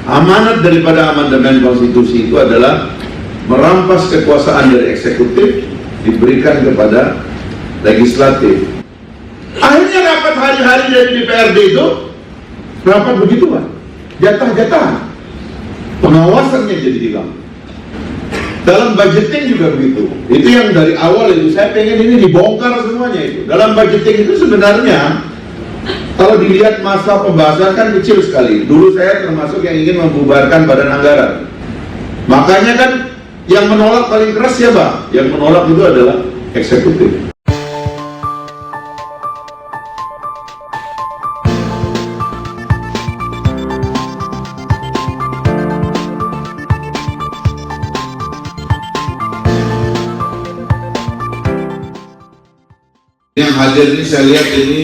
Amanat daripada amandemen konstitusi itu adalah merampas kekuasaan dari eksekutif diberikan kepada legislatif. Akhirnya rapat hari-hari dari DPRD itu rapat begituan, jatah-jatah, pengawasannya jadi hilang. Dalam budgeting juga begitu. Itu yang dari awal itu saya pengen ini dibongkar semuanya itu. Dalam budgeting itu sebenarnya kalau dilihat masa pembahasan kan kecil sekali. Dulu saya termasuk yang ingin membubarkan badan anggaran. Makanya kan yang menolak paling keras siapa? Yang menolak itu adalah eksekutif. Yang hadir ini saya lihat ini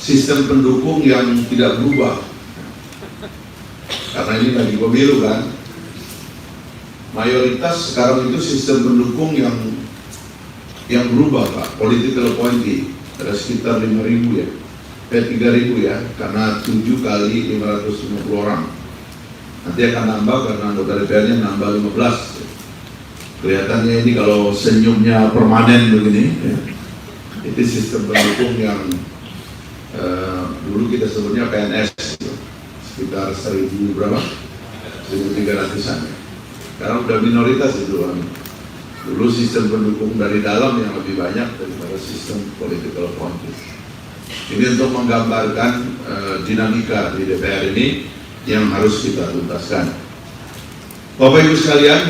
sistem pendukung yang tidak berubah, karena ini lagi pemilu kan. Mayoritas sekarang itu sistem pendukung yang berubah Pak, political appointee, ada sekitar 5.000 ya, 3.000 ya, karena 7 kali 550 orang. Nanti akan nambah karena anggota DPR-nya nambah 15. Kelihatannya ini kalau senyumnya permanen begini ya. Itu sistem pendukung yang dulu kita sebutnya PNS gitu. Sekitar 1.000 berapa? 1.300-an. Sekarang udah minoritas itu kan. Dulu sistem pendukung dari dalam yang lebih banyak daripada sistem political appointee. Ini untuk menggambarkan dinamika di DPR ini yang harus kita tuntaskan. Bapak Ibu sekalian,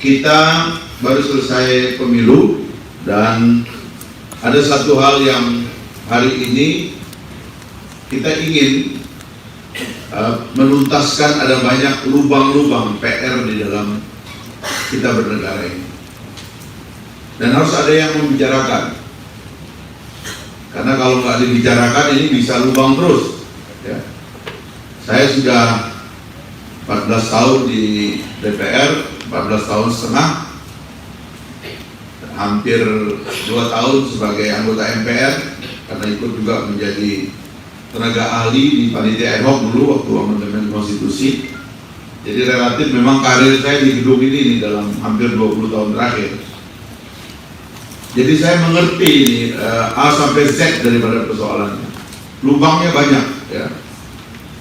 kita baru selesai pemilu dan ada satu hal yang hari ini kita ingin menuntaskan. Ada banyak lubang-lubang PR di dalam kita bernegara ini dan harus ada yang membicarakan, karena kalau nggak dibicarakan ini bisa lubang terus ya. Saya sudah 14 tahun di DPR, 14 tahun setengah, hampir 2 tahun sebagai anggota MPR, karena ikut juga menjadi tenaga ahli di panitia ad hoc dulu waktu amandemen konstitusi. Jadi relatif memang karir saya di gedung ini dalam hampir 20 tahun terakhir. Jadi saya mengerti ini A sampai Z daripada persoalannya. Lubangnya banyak ya.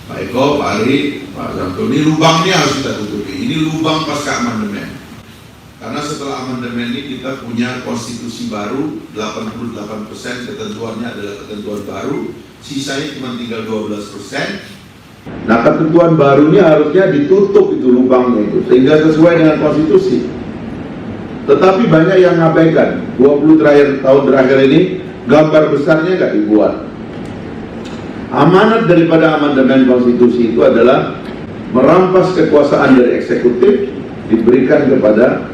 Pak Eko, Pak Ari, Pak Zamtoni, lubangnya harus kita tutupi. Ini lubang pasca amandemen. Karena setelah amandemen ini kita punya konstitusi baru, 88% ketentuannya adalah ketentuan baru, sisanya cuma tinggal 12%. Nah, ketentuan barunya harusnya ditutup itu lubangnya itu, sehingga sesuai dengan konstitusi. Tetapi banyak yang ngabaikan. 20 tahun terakhir ini gambar besarnya nggak dibuat. Amanat daripada amandemen konstitusi itu adalah merampas kekuasaan dari eksekutif diberikan kepada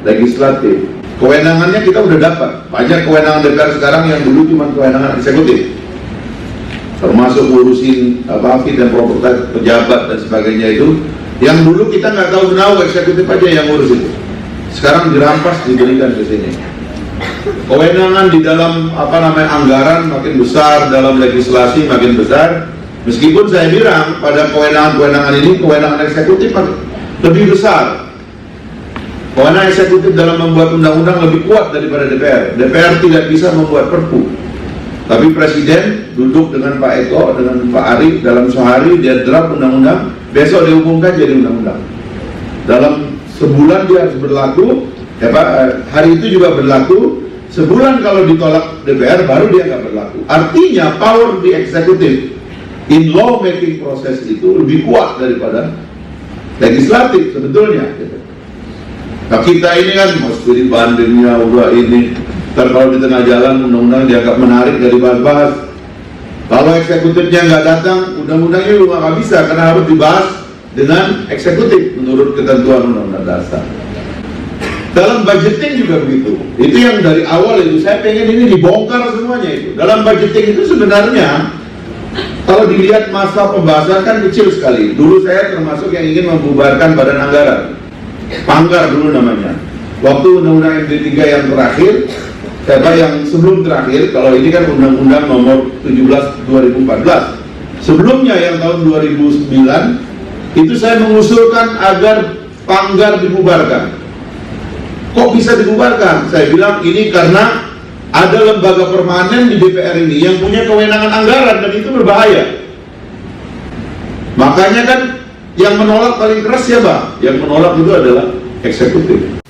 legislatif. Kewenangannya kita udah dapat. Banyak kewenangan DPR sekarang yang dulu cuma kewenangan eksekutif, termasuk ngurusin fit dan proper pejabat dan sebagainya itu. Yang dulu kita nggak tahu eksekutif aja yang ngurus itu. Sekarang dirampas, diberikan ke sini. Kewenangan di dalam anggaran makin besar, dalam legislasi makin besar. Meskipun saya bilang pada kewenangan ini kewenangan eksekutif lebih besar. Kewenangan eksekutif dalam membuat undang-undang lebih kuat daripada DPR. DPR tidak bisa membuat perpu, tapi Presiden duduk dengan Pak Eko, dengan Pak Ari, dalam sehari dia draft undang-undang, besok diumumkan jadi undang-undang. Dalam sebulan dia harus berlaku, hari itu juga berlaku. Sebulan kalau ditolak DPR baru dia nggak berlaku. Artinya power di eksekutif in law making proses itu lebih kuat daripada legislatif sebetulnya. Nah, kita ini kan mesti bandingnya udah ini. Kalau di tengah jalan undang-undang dianggap menarik dari bahas-bahas. Kalau eksekutifnya nggak datang, undang-undangnya juga nggak bisa karena harus dibahas dengan eksekutif menurut ketentuan undang-undang dasar. Dalam budgeting juga begitu. Itu yang dari awal itu saya pengen ini dibongkar semuanya itu. Dalam budgeting itu sebenarnya kalau dilihat masa pembahasan kan kecil sekali. Dulu saya termasuk yang ingin membubarkan badan anggaran. Panggar dulu namanya. Waktu undang-undang MD3 yang terakhir, yang sebelum terakhir, kalau ini kan undang-undang nomor 17 2014. Sebelumnya yang tahun 2009 itu saya mengusulkan agar Panggar dibubarkan. Kok bisa dibubarkan? Saya bilang ini karena ada lembaga permanen di DPR ini yang punya kewenangan anggaran dan itu berbahaya. Makanya kan yang menolak paling keras siapa? Yang menolak itu adalah eksekutif.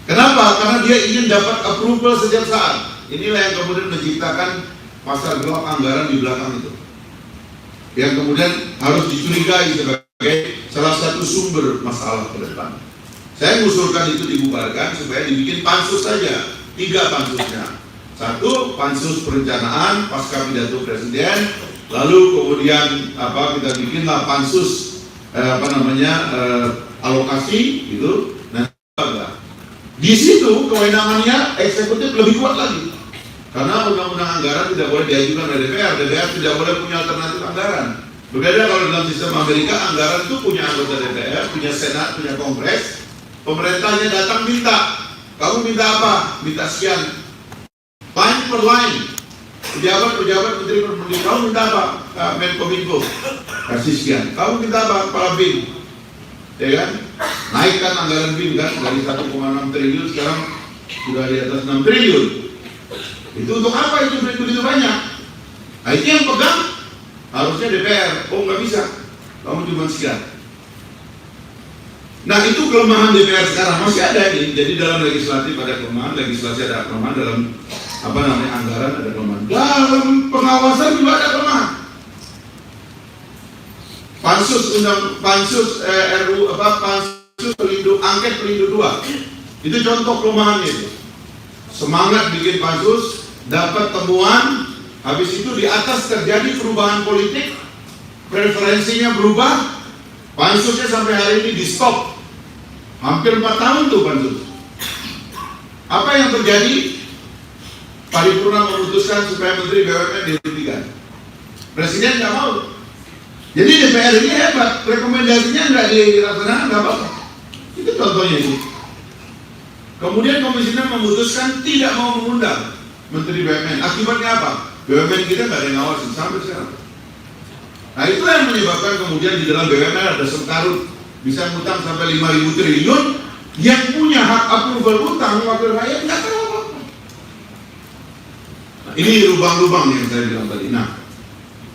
Kenapa? Karena dia ingin dapat approval setiap saat. Inilah yang kemudian menciptakan pasar gelap anggaran di belakang itu, yang kemudian harus dicurigai sebagai salah satu sumber masalah ke depan. Saya mengusulkan itu dibubarkan supaya dibikin pansus saja, 3 pansusnya. 1, pansus perencanaan pasca pidato presiden, lalu kemudian kita bikinlah pansus alokasi gitu. Nah, di situ kewenangannya eksekutif lebih kuat lagi. Karena undang-undang anggaran tidak boleh diajukan oleh DPR, DPR tidak boleh punya alternatif anggaran. Berbeda kalau dalam sistem Amerika, anggaran itu punya anggota DPR, punya Senat, punya Kongres. Pemerintahnya datang minta, kamu minta apa? Minta sekian. Line per line. Pejabat, menteri, kamu minta apa? Menkominfo, kasih sekian. Kamu minta apa? Kepala BIN. Ya kan? Naikkan anggaran BIN kan dari 1,6 triliun sekarang sudah di atas 6 triliun. Itu untuk apa itu begitu banyak? Nah, itu yang pegang harusnya DPR. Oh, nggak bisa, kamu cuma sekian. Nah, itu kelemahan DPR sekarang masih ada ini. Jadi dalam legislatif ada kelemahan, legislasi ada kelemahan, dalam anggaran ada kelemahan, dalam pengawasan juga ada kelemahan. Pansus RU pansus angket pelindung 2 itu contoh kelemahannya itu. Semangat bikin pansus, dapat temuan, habis itu di atas terjadi perubahan politik, preferensinya berubah, pansusnya sampai hari ini di stop. Hampir 4 tahun tuh pansus. Apa yang terjadi? Paripurna memutuskan supaya Menteri BUMN dihentikan. Presiden nggak mau. Jadi DPR ini hebat, rekomendasinya nggak dilaksanakan, nggak apa-apa. Itu contohnya itu. Kemudian komisioner memutuskan tidak mau mengundang Menteri BUMN. Akibatnya apa? BUMN kita nggak ada yang ngawasin sampai sekarang. Nah, itu yang menyebabkan kemudian di dalam BUMN ada sengkarut, bisa ngutang sampai 5.000 triliun. Yang punya hak approval utang wakil rakyat nggak tahu apa-apa. Nah, ini lubang-lubang yang saya bilang tadi. Nah,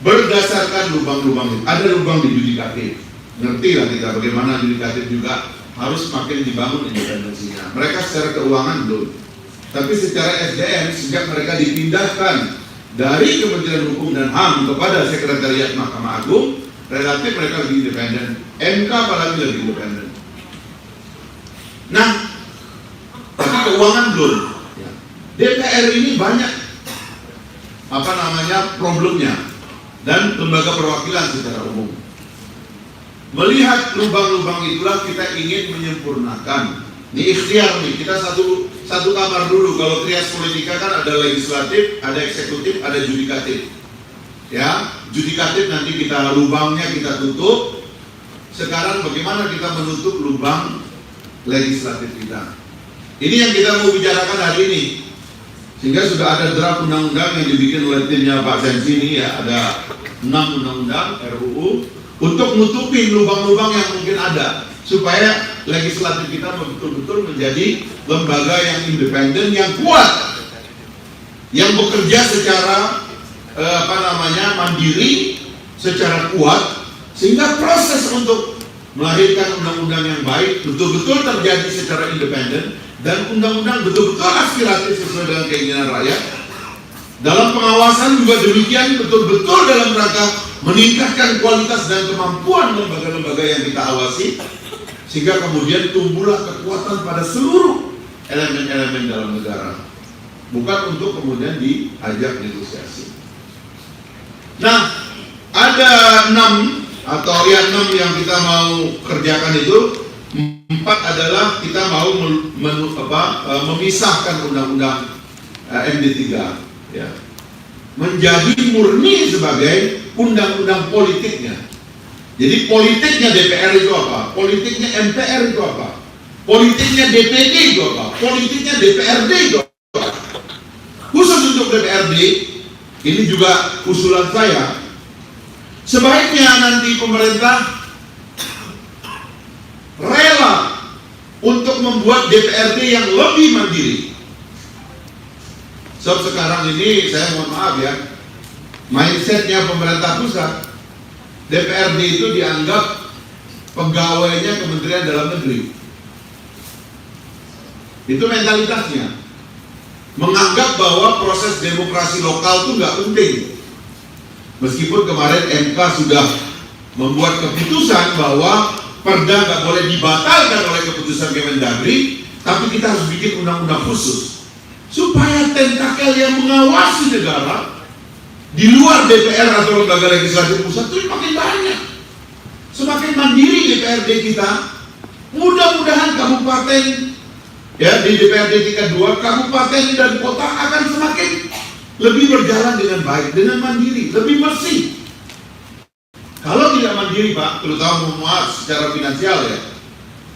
berdasarkan lubang-lubang itu, ada lubang di yudikatif. Ngerti lah kita bagaimana yudikatif juga harus makin dibangun independensinya. Mereka secara keuangan belum, tapi secara SDM sejak mereka dipindahkan dari Kementerian Hukum dan HAM kepada Sekretariat Mahkamah Agung, relatif mereka lebih independen. MK apalagi lebih independen. Nah, tapi keuangan belum. DPR ini banyak problemnya, dan lembaga perwakilan secara umum. Melihat lubang-lubang itulah kita ingin menyempurnakan. Ini ikhtiar nih, kita satu kamar dulu. Kalau trias politika kan ada legislatif, ada eksekutif, ada judikatif. Ya, judikatif nanti kita lubangnya kita tutup. Sekarang bagaimana kita menutup lubang legislatif kita? Ini yang kita mau bicarakan hari ini. Sehingga sudah ada draft undang-undang yang dibikin oleh timnya Pak Sensi ini, ya, ada 6 undang-undang RUU untuk menutupi lubang-lubang yang mungkin ada, supaya legislatif kita betul-betul menjadi lembaga yang independen, yang kuat, yang bekerja secara mandiri, secara kuat, sehingga proses untuk melahirkan undang-undang yang baik betul-betul terjadi secara independen, dan undang-undang betul-betul aspiratif sesuai dengan keinginan rakyat. Dalam pengawasan juga demikian, betul-betul dalam rangka meningkatkan kualitas dan kemampuan lembaga-lembaga yang kita awasi, sehingga kemudian tumbuhlah kekuatan pada seluruh elemen-elemen dalam negara, bukan untuk kemudian diajak negosiasi. Nah, ada 6 yang kita mau kerjakan itu. 4 adalah kita mau memisahkan undang-undang MD3, ya, menjadi murni sebagai undang-undang politiknya. Jadi politiknya DPR itu apa? Politiknya MPR itu apa? Politiknya DPD itu apa? Politiknya DPRD itu apa? Khusus untuk DPRD, ini juga usulan saya, Sebaiknya nanti pemerintah rela untuk membuat DPRD yang lebih mandiri. Sebab sekarang ini, saya mohon maaf ya, mindsetnya pemerintah pusat, DPRD itu dianggap pegawainya Kementerian Dalam Negeri. Itu mentalitasnya. Menganggap bahwa proses demokrasi lokal itu nggak penting. Meskipun kemarin MK sudah membuat keputusan bahwa Perda nggak boleh dibatalkan oleh keputusan Kemendagri, tapi kita harus bikin undang-undang khusus supaya tentakel yang mengawasi negara di luar DPR atau lembaga legislatif pusat itu makin banyak. Semakin mandiri DPRD kita, mudah-mudahan kabupaten ya di DPRD tingkat 2, kabupaten dan kota akan semakin lebih berjalan dengan baik, dengan mandiri, lebih bersih. Kalau tidak mandiri Pak, terutama mohon secara finansial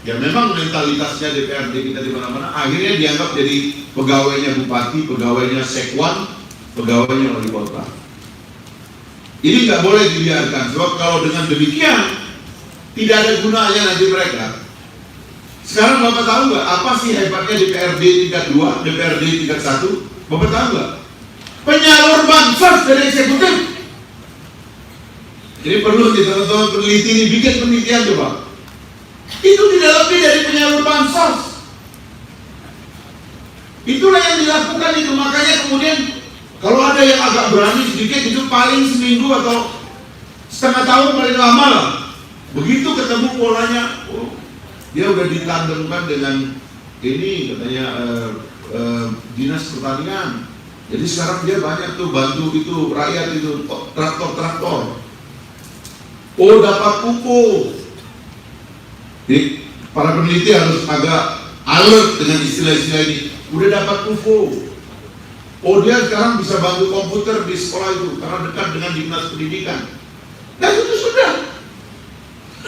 ya memang mentalitasnya DPRD kita di mana-mana akhirnya dianggap jadi pegawainya bupati, pegawainya sekwan, pegawainya wali kota. Ini nggak boleh dibiarkan, sebab kalau dengan demikian tidak ada gunanya nanti mereka. Sekarang Bapak tahu nggak apa sih hebatnya DPRD tingkat 2, DPRD tingkat 1? Bapak tahu nggak? Penyalur bansos dari eksekutif. Jadi perlu teman-teman peneliti ini bikin penelitian coba. Itu tidak lebih dari penyalur bansos. Itulah yang dilakukan itu. Makanya kemudian kalau ada yang agak berani sedikit itu paling seminggu atau setengah tahun paling lama lah. Begitu ketemu polanya, oh, dia udah ditandemkan dengan ini katanya dinas pertanian. Jadi sekarang dia banyak tuh bantu itu rakyat itu traktor. Oh dapat pupuk. Jadi para peneliti harus agak alert dengan istilah-istilah ini. Udah dapat pupuk. Oh dia sekarang bisa bantu komputer di sekolah itu karena dekat dengan dinas pendidikan. Dan itu sudah.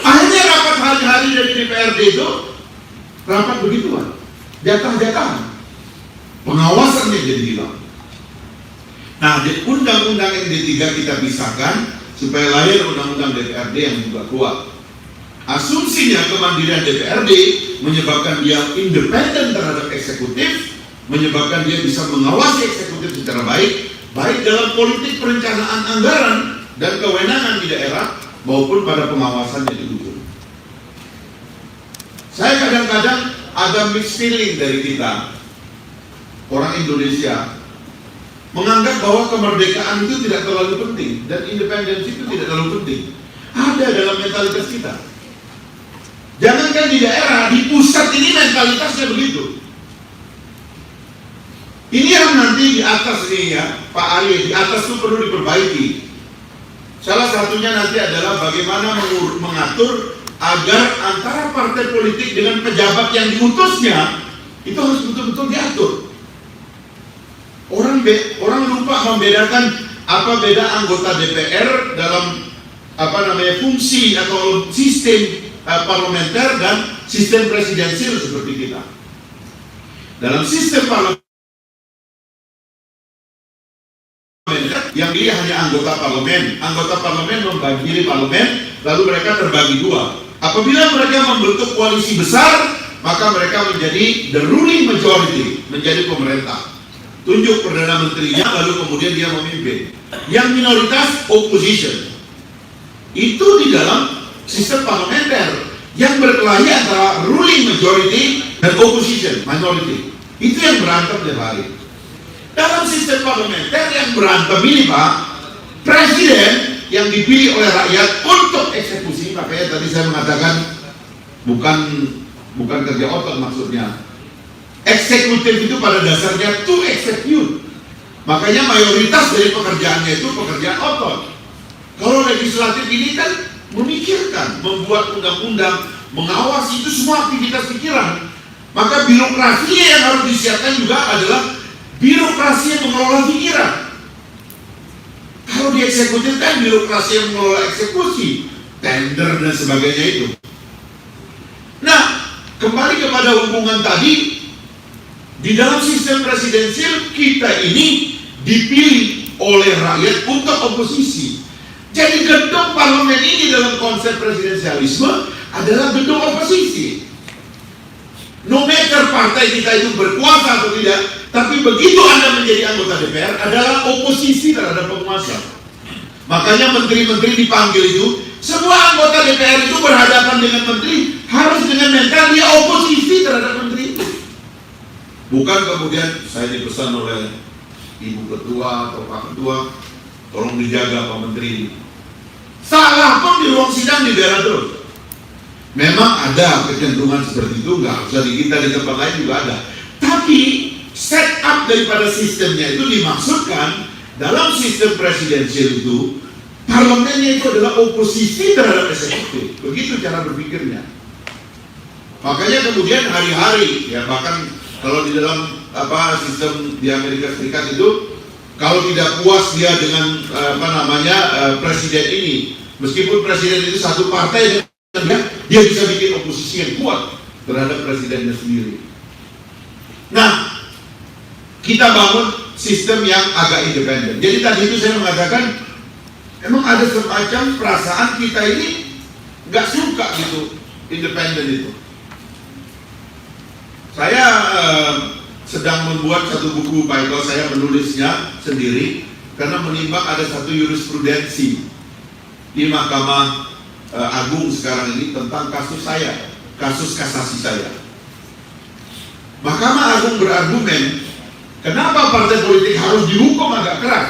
Akhirnya rapat hari-hari dari DPRD itu rapat begituan. Jatah-jatahan. Pengawasannya jadi hilang. Nah di undang-undang MD3 kita pisahkan supaya lahir undang-undang DPRD yang juga kuat. Asumsinya kemandirian DPRD menyebabkan dia independen terhadap eksekutif, menyebabkan dia bisa mengawasi eksekutif secara baik, baik dalam politik perencanaan anggaran dan kewenangan di daerah maupun pada pengawasannya di ujung. Saya kadang-kadang ada mixed feeling dari kita, orang Indonesia, menganggap bahwa kemerdekaan itu tidak terlalu penting dan independensi itu tidak terlalu penting. Ada dalam mentalitas kita. Jangankan di daerah, di pusat ini mentalitasnya begitu. Ini yang nanti di atas nih ya, Pak Ali, di atas itu perlu diperbaiki. Salah satunya nanti adalah bagaimana mengatur agar antara partai politik dengan pejabat yang diutusnya itu harus betul-betul diatur. Orang lupa membedakan apa beda anggota DPR dalam fungsi atau sistem parlementer dan sistem presidensil seperti kita. Dalam sistem parlementer yang dia hanya anggota parlemen membagi parlemen, lalu mereka terbagi dua. Apabila mereka membentuk koalisi besar, maka mereka menjadi the ruling majority, menjadi pemerintah. Tunjuk Perdana Menterinya, lalu kemudian dia memimpin. Yang minoritas, opposition. Itu di dalam sistem parlementer yang berkelahi antara ruling majority dan opposition, minority. Itu yang berantem tiap hari. Dalam sistem parlementer yang berantem ini Pak, presiden yang dipilih oleh rakyat untuk eksekusi, makanya tadi saya mengatakan bukan kerja otot maksudnya. Eksekutif itu pada dasarnya to execute. Makanya mayoritas dari pekerjaannya itu pekerjaan otot. Kalau legislatif ini kan memikirkan, membuat undang-undang, mengawasi, itu semua aktivitas pikiran. Maka birokrasinya yang harus disiapkan juga adalah birokrasi yang mengelola pikiran. Kalau di eksekutif kan birokrasi yang mengelola eksekusi, tender dan sebagainya itu. Nah, kembali kepada hubungan tadi. Di dalam sistem presidensial kita ini dipilih oleh rakyat untuk oposisi. Jadi gedung parlemen ini dalam konsep presidensialisme adalah gedung oposisi. No matter partai kita itu berkuasa atau tidak, tapi begitu Anda menjadi anggota DPR adalah oposisi terhadap penguasa. Makanya menteri-menteri dipanggil itu, semua anggota DPR itu berhadapan dengan menteri harus dengan mental dia oposisi terhadap menteri itu. Bukan kemudian saya dipesan oleh Ibu Ketua atau Pak Ketua, tolong dijaga Pak Menteri. Salah pun di ruang sidang dibela terus. Memang ada kecenderungan seperti itu, nggak usah di kita, di tempat lain juga ada. Tapi setup daripada sistemnya itu dimaksudkan dalam sistem presidensial itu, parlemennya itu adalah oposisi terhadap eksekutif. Begitu cara berpikirnya. Makanya kemudian hari-hari, ya bahkan kalau di dalam sistem di Amerika Serikat itu, kalau tidak puas dia dengan presiden ini, meskipun presiden itu satu partai, dia bisa bikin oposisi yang kuat terhadap presidennya sendiri. Nah, kita bangun sistem yang agak independen. Jadi tadi itu saya mengatakan, emang ada semacam perasaan kita ini nggak suka gitu independen itu. Saya sedang membuat satu buku, Pak Eko, saya menulisnya sendiri karena menimbang ada satu jurisprudensi di Mahkamah Agung sekarang ini tentang kasus saya, kasus kasasi saya. Mahkamah Agung berargumen, kenapa partai politik harus dihukum agak keras?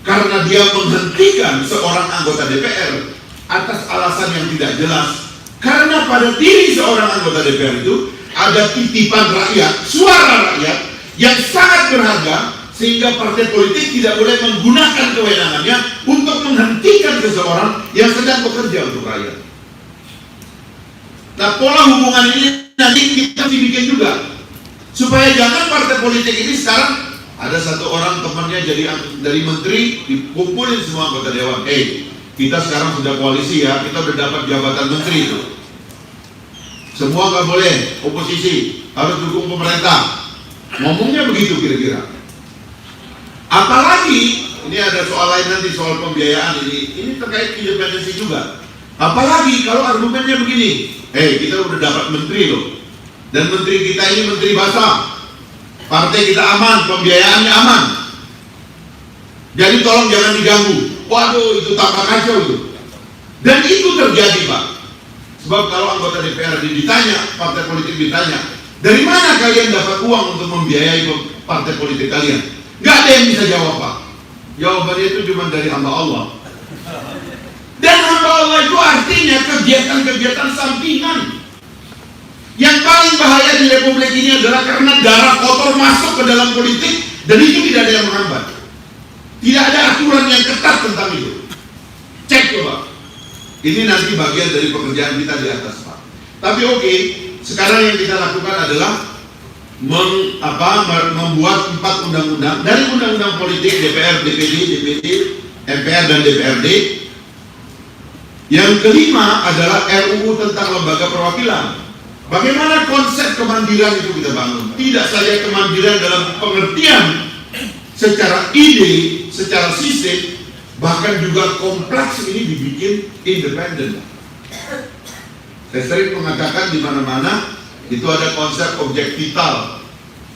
Karena dia menghentikan seorang anggota DPR atas alasan yang tidak jelas. Karena pada diri seorang anggota DPR itu ada titipan rakyat, suara rakyat yang sangat berharga, sehingga partai politik tidak boleh menggunakan kewenangannya untuk menghentikan seseorang yang sedang bekerja untuk rakyat. Nah, pola hubungan ini nanti kita bikin juga, supaya jangan partai politik ini sekarang ada satu orang temannya jadi dari menteri, dikumpulin semua anggota dewan. Kita sekarang sudah koalisi ya, kita udah dapat jabatan menteri itu. Semua nggak boleh oposisi, harus dukung pemerintah. Ngomongnya begitu kira-kira. Apalagi ini ada soal lain nanti, soal pembiayaan ini terkait independensi juga. Apalagi kalau argumennya begini, kita udah dapat menteri loh, dan menteri kita ini menteri basah, partai kita aman, pembiayaannya aman, jadi tolong jangan diganggu. Waduh, itu tambah kacau itu. Dan itu terjadi, Pak. Sebab kalau anggota DPR ditanya, partai politik ditanya, dari mana kalian dapat uang untuk membiayai partai politik kalian? Gak ada yang bisa jawab, Pak. Jawabannya itu cuma dari hamba Allah. Dan hamba Allah itu artinya kegiatan-kegiatan sampingan. Yang paling bahaya di republik ini adalah karena darah kotor masuk ke dalam politik, dan itu tidak ada yang menghambat. Tidak ada aturan yang ketat tentang itu. Cek coba. Ini nanti bagian dari pekerjaan kita di atas, Pak. Tapi oke, sekarang yang kita lakukan adalah membuat 4 undang-undang dari undang-undang politik DPR, DPD, MPR dan DPRD. Yang kelima adalah RUU tentang lembaga perwakilan. Bagaimana konsep kemandirian itu kita bangun? Tidak saja kemandirian dalam pengertian secara ide, secara sistem, bahkan juga kompleks ini dibikin independen. Saya sering mengatakan di mana-mana itu ada konsep objek vital.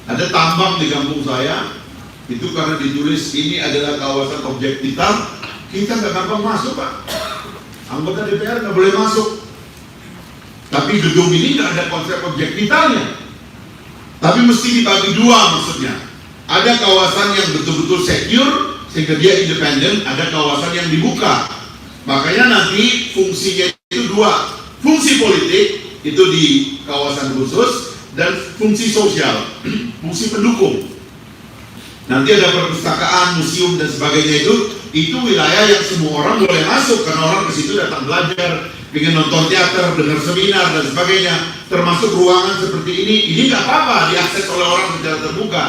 Ada tambang di kampung saya, itu karena ditulis ini adalah kawasan objek vital, kita nggak gampang masuk, Pak. Anggota DPR nggak boleh masuk. Tapi gedung ini nggak ada konsep objek vitalnya. Tapi mesti dibagi dua maksudnya. Ada kawasan yang betul-betul secure sehingga dia independen, ada kawasan yang dibuka. Makanya nanti fungsinya itu dua. Fungsi politik itu di kawasan khusus dan fungsi sosial, fungsi pendukung. Nanti ada perpustakaan, museum dan sebagainya itu wilayah yang semua orang boleh masuk karena orang ke situ datang belajar, ingin nonton teater, dengar seminar dan sebagainya. Termasuk ruangan seperti ini nggak apa-apa diakses oleh orang secara terbuka.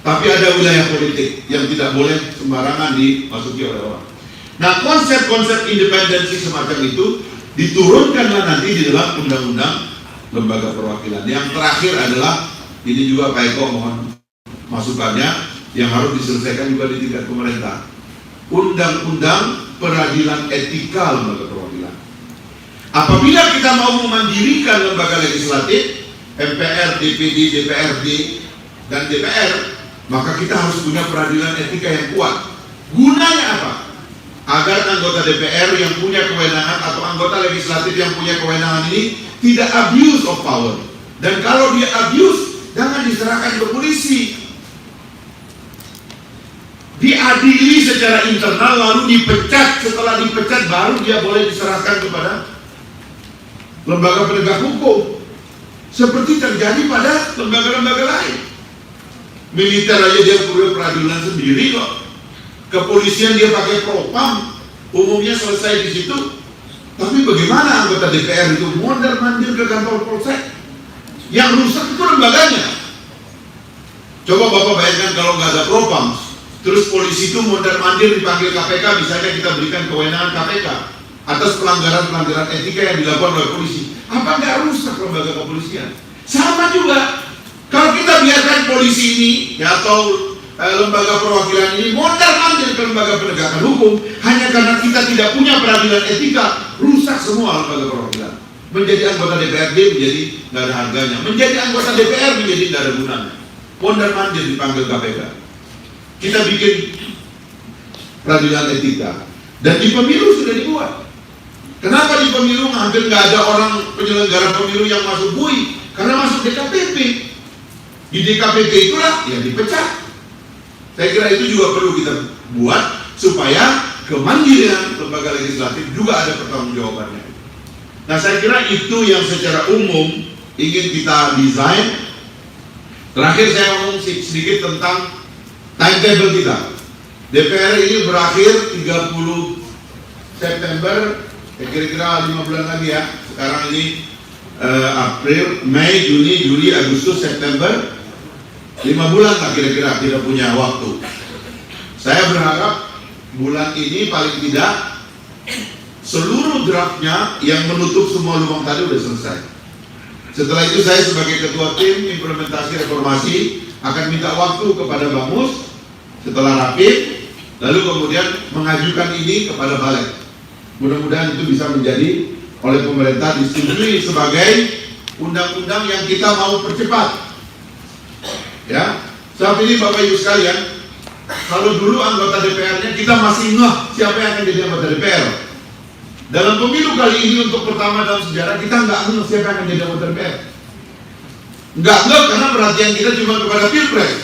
Tapi ada wilayah politik yang tidak boleh sembarangan dimasuki oleh orang. Nah, konsep-konsep independensi semacam itu diturunkanlah nanti di dalam undang-undang lembaga perwakilan. Yang terakhir adalah, ini juga Pak Eko mohon masukannya, yang harus diselesaikan juga di tingkat pemerintah. Undang-undang peradilan etika lembaga perwakilan. Apabila kita mau memandirikan lembaga legislatif, MPR, DPD, DPRD, dan DPR, maka kita harus punya peradilan etika yang kuat. Gunanya apa? Agar anggota DPR yang punya kewenangan atau anggota legislatif yang punya kewenangan ini tidak abuse of power. Dan kalau dia abuse, jangan diserahkan ke polisi. Diadili secara internal lalu dipecat. Setelah dipecat baru dia boleh diserahkan kepada lembaga penegak hukum, seperti terjadi pada lembaga-lembaga lain. Militer aja dia punya peradilan sendiri kok. Kepolisian dia pakai propam, umumnya selesai di situ. Tapi bagaimana anggota DPR itu mondar-mandir ke kantor polsek? Yang rusak itu lembaganya. Coba Bapak bayangkan kalau nggak ada propam, terus polisi itu mondar-mandir dipanggil KPK, misalnya kita berikan kewenangan KPK atas pelanggaran-pelanggaran etika yang dilakukan oleh polisi. Apa nggak rusak lembaga kepolisian? Sama juga, kalau kita biarkan polisi ini ya, atau lembaga perwakilan ini mondar-mandir ke lembaga penegakan hukum hanya karena kita tidak punya peradilan etika, rusak semua lembaga perwakilan. Menjadi anggota DPRD menjadi nggak ada harganya, menjadi anggota DPR menjadi nggak ada gunanya. Mondar-mandir dipanggil KPK. Kita bikin peradilan etika, dan di pemilu sudah dibuat. Kenapa di pemilu hampir nggak ada orang penyelenggara pemilu yang masuk BUI? Karena masuk DKPP. Di DKPP itulah yang dipecat. Saya kira itu juga perlu kita buat supaya kemandirian lembaga legislatif juga ada pertanggungjawabannya. Nah, saya kira itu yang secara umum ingin kita desain. Terakhir saya ngomong sedikit tentang timetable kita. DPR ini berakhir 30 September, kira-kira 5 bulan lagi ya. Sekarang ini April, Mei, Juni, Juli, Agustus, September, 5 bulan lah kira-kira kita punya waktu. Saya berharap bulan ini paling tidak seluruh draftnya yang menutup semua lubang tadi udah selesai. Setelah itu saya sebagai ketua tim implementasi reformasi akan minta waktu kepada Bamus setelah rapid, lalu kemudian mengajukan ini kepada Balik. Mudah-mudahan itu bisa menjadi oleh pemerintah disetujui sebagai undang-undang yang kita mau percepat. Ya, saat ini Bapak Ibu sekalian, kalau dulu anggota DPR-nya kita masih ngeh siapa yang akan jadi anggota DPR. Dalam pemilu kali ini untuk pertama dalam sejarah kita nggak ngeh siapa yang akan jadi anggota DPR. Nggak ngeh karena perhatian kita cuma kepada Pilpres.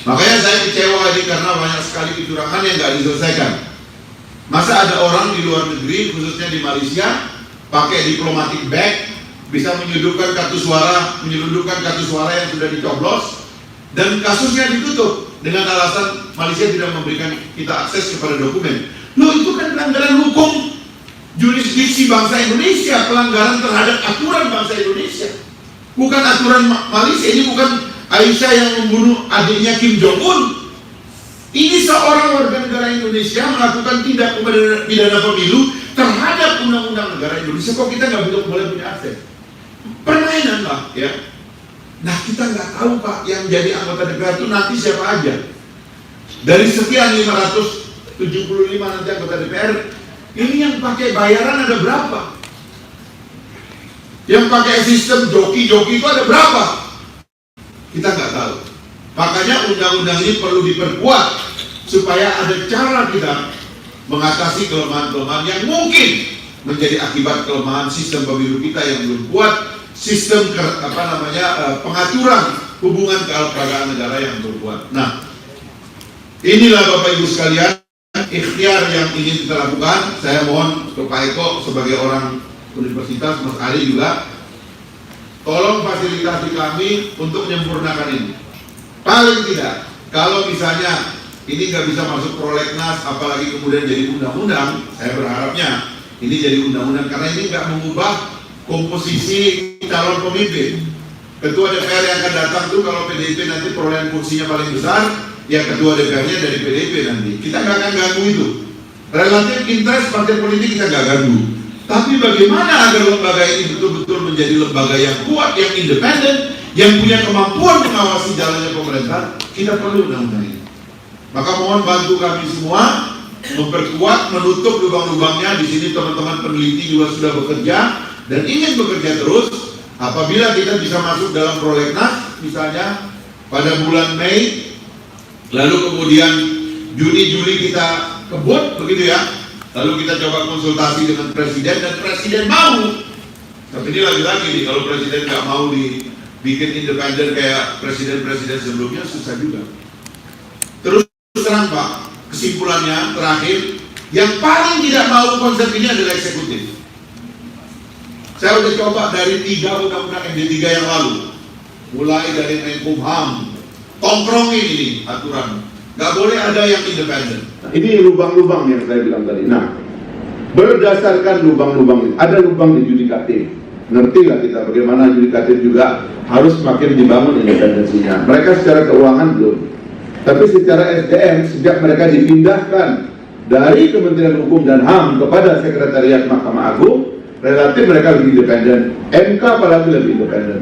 Makanya saya kecewa ini karena banyak sekali kecurangan yang nggak diselesaikan. Masa ada orang di luar negeri, khususnya di Malaysia, pakai diplomatic bag, bisa menyelundupkan kartu suara yang sudah dicoblos, dan kasusnya ditutup dengan alasan Malaysia tidak memberikan kita akses kepada dokumen. Loh, itu kan pelanggaran hukum jurisdiksi bangsa Indonesia, pelanggaran terhadap aturan bangsa Indonesia, bukan aturan Malaysia. Ini bukan Aisyah yang membunuh adiknya Kim Jong-un. Ini seorang warga negara Indonesia melakukan tindak pidana pemilu terhadap undang-undang negara Indonesia. Kok kita nggak boleh punya akses? Permainan lah ya. Nah, kita nggak tahu Pak yang jadi anggota DPR itu nanti siapa aja. Dari sekian 575 nanti anggota DPR, ini yang pakai bayaran ada berapa? Yang pakai sistem joki-joki itu ada berapa? Kita nggak tahu. Makanya undang-undang ini perlu diperkuat supaya ada cara kita mengatasi kelemahan-kelemahan yang mungkin menjadi akibat kelemahan sistem pemilu kita yang belum kuat, sistem pengaturan hubungan kelembagaan negara yang belum kuat. Nah, inilah Bapak Ibu sekalian ikhtiar yang ingin kita lakukan. Saya mohon ke Pak Eko sebagai orang universitas, Mas Ali juga, tolong fasilitasi kami untuk menyempurnakan ini. Paling tidak, kalau misalnya ini nggak bisa masuk prolegnas, apalagi kemudian jadi undang-undang, saya berharapnya ini jadi undang-undang karena ini nggak mengubah komposisi calon pemimpin. Ketua DPR yang akan datang tuh kalau PDIP nanti perolehan kursinya paling besar, ya ketua DPR-nya dari PDIP nanti. Kita nggak akan ganggu itu. Relatif interest partai politik kita nggak ganggu. Tapi bagaimana agar lembaga ini betul-betul menjadi lembaga yang kuat, yang independen, yang punya kemampuan mengawasi jalannya pemerintah, kita perlu undang-undang ini. Maka mohon bantu kami semua memperkuat, menutup lubang-lubangnya. Di sini teman-teman peneliti juga sudah bekerja dan ingin bekerja terus. Apabila kita bisa masuk dalam prolegnas, misalnya pada bulan Mei, lalu kemudian Juni-Juli kita kebut, begitu ya. Lalu kita coba konsultasi dengan presiden dan presiden mau. Tapi ini lagi-lagi nih, kalau presiden nggak mau dibikin independen kayak presiden-presiden sebelumnya, susah juga. Terus terang Pak, kesimpulannya terakhir, yang paling tidak mau konsep ini adalah eksekutif. Saya udah coba dari 3 undang-undang MD3 yang lalu, mulai dari Menkumham, tongkrongin ini aturan, nggak boleh ada yang independen. Nah, ini lubang-lubang yang saya bilang tadi. Nah, berdasarkan lubang-lubang ini, ada lubang di yudikatif. Ngertilah kita bagaimana yudikatif juga harus makin dibangun independensinya. Mereka secara keuangan belum, tapi secara SDM sejak mereka dipindahkan dari Kementerian Hukum dan HAM kepada Sekretariat Mahkamah Agung, relatif mereka lebih independen. MK apalagi lebih independen.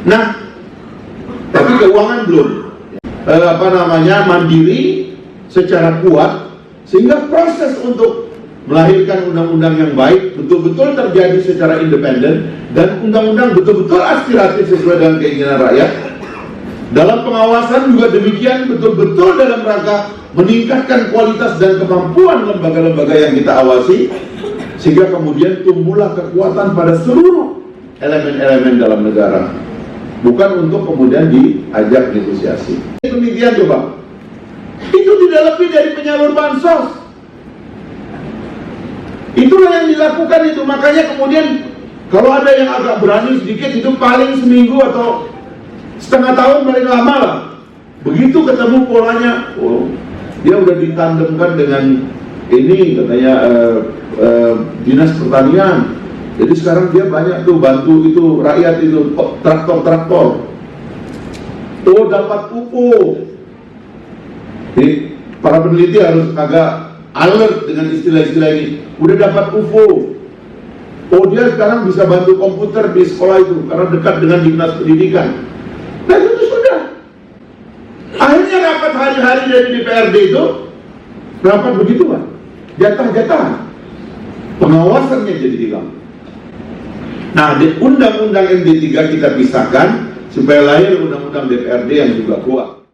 Nah, tapi keuangan belum. Mandiri secara kuat, sehingga proses untuk melahirkan undang-undang yang baik betul-betul terjadi secara independen dan undang-undang betul-betul aspiratif sesuai dengan keinginan rakyat. Dalam pengawasan juga demikian, betul-betul dalam rangka meningkatkan kualitas dan kemampuan lembaga-lembaga yang kita awasi, sehingga kemudian tumbuhlah kekuatan pada seluruh elemen-elemen dalam negara, bukan untuk kemudian diajak negosiasi. Demikian coba, itu tidak lebih dari penyalur bansos. Itulah yang dilakukan itu. Makanya kemudian kalau ada yang agak berani sedikit, itu paling seminggu atau setengah tahun paling lama lah. Begitu ketemu polanya, oh, dia udah ditandemkan dengan ini katanya dinas pertanian. Jadi sekarang dia banyak tuh bantu itu rakyat itu traktor-traktor. Oh, dapat pupuk. Jadi para peneliti harus agak alert dengan istilah-istilah ini. Udah dapat UFO. Oh, dia sekarang bisa bantu komputer di sekolah itu karena dekat dengan dinas pendidikan. Nah, itu sudah. Akhirnya rapat hari-hari dari DPRD itu rapat begitu Pak. Jatah-jatah. Pengawasannya jadi hilang. Nah, di undang-undang MD3 kita pisahkan supaya lahir undang-undang DPRD yang juga kuat.